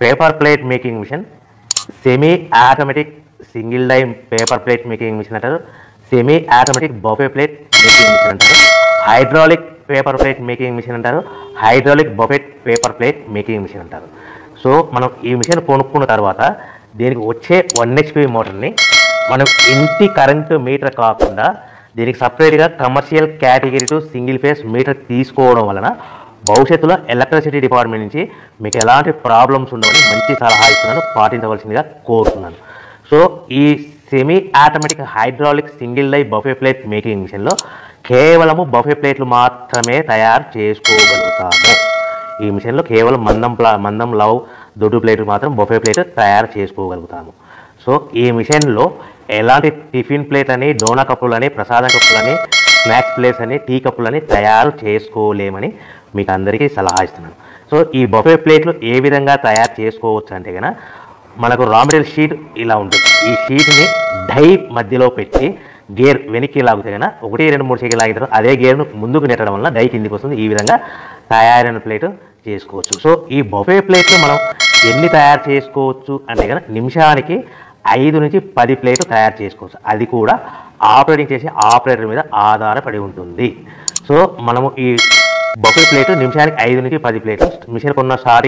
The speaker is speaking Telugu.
Paper plate making machine, semi automatic single die paper plate making machine అంటారు, semi automatic buffet plate making machine అంటారు, hydraulic paper plate making machine అంటారు, hydraulic buffet paper plate making machine అంటారు. సో మనం ఈ మిషన్ కొనుక్కున్న తర్వాత దీనికి వచ్చే 1 HP మోటార్ని మనం ఇంటి కరెంటు మీటర్ కాకుండా దీనికి సపరేట్గా commercial category to single phase metre తీసుకోవడం వలన భవిష్యత్తులో ఎలక్ట్రిసిటీ డిపార్ట్మెంట్ నుంచి మీకు ఎలాంటి ప్రాబ్లమ్స్ ఉండవని మంచి సలహా ఇస్తున్నాను, పాటించవలసిందిగా కోరుతున్నాను. సో ఈ semi automatic hydraulic single die buffet plate making మిషన్లో కేవలము బఫే ప్లేట్లు మాత్రమే తయారు చేసుకోగలుగుతాము. ఈ మిషన్లో కేవలం మందం లవ్ దొడ్డు ప్లేట్లు మాత్రం బఫే ప్లేట్ తయారు చేసుకోగలుగుతాము. సో ఈ మిషన్లో ఎలాంటి టిఫిన్ ప్లేట్ అని, డోనా కప్పులని, ప్రసాదం కప్పులని, స్నాక్స్ ప్లేట్స్ అని, టీ కప్పులని తయారు చేసుకోలేమని మీకు అందరికీ సలహా ఇస్తున్నాను. సో ఈ బఫే ప్లేట్లు ఏ విధంగా తయారు చేసుకోవచ్చు అంటే కనుక మనకు రా మెటీరియల్ షీట్ ఇలా ఉంటుంది. ఈ షీట్ని డై మధ్యలో పెట్టి గేర్ వెనక్కి లాగితే కనుక 1, 2, 3 సెకండ్లు లాగిన తర్వాత అదే గేర్ను ముందుకు నెట్టడం వల్ల డై కిందికి వస్తుంది. ఈ విధంగా తయారైన ప్లేట్ చేసుకోవచ్చు. సో ఈ బఫే ప్లేట్లు మనం ఎన్ని తయారు చేసుకోవచ్చు అంటే కనుక నిమిషానికి 5 నుంచి 10 ప్లేట్లు తయారు చేసుకోవచ్చు. అది కూడా ఆపరేటింగ్ చేసే ఆపరేటర్ మీద ఆధారపడి ఉంటుంది. సో మనము ఈ బఫే ప్లేట్ నిమిషానికి 5 నుంచి 10 ప్లేట్లు మిషన్ కొన్న స్టార్టింగ్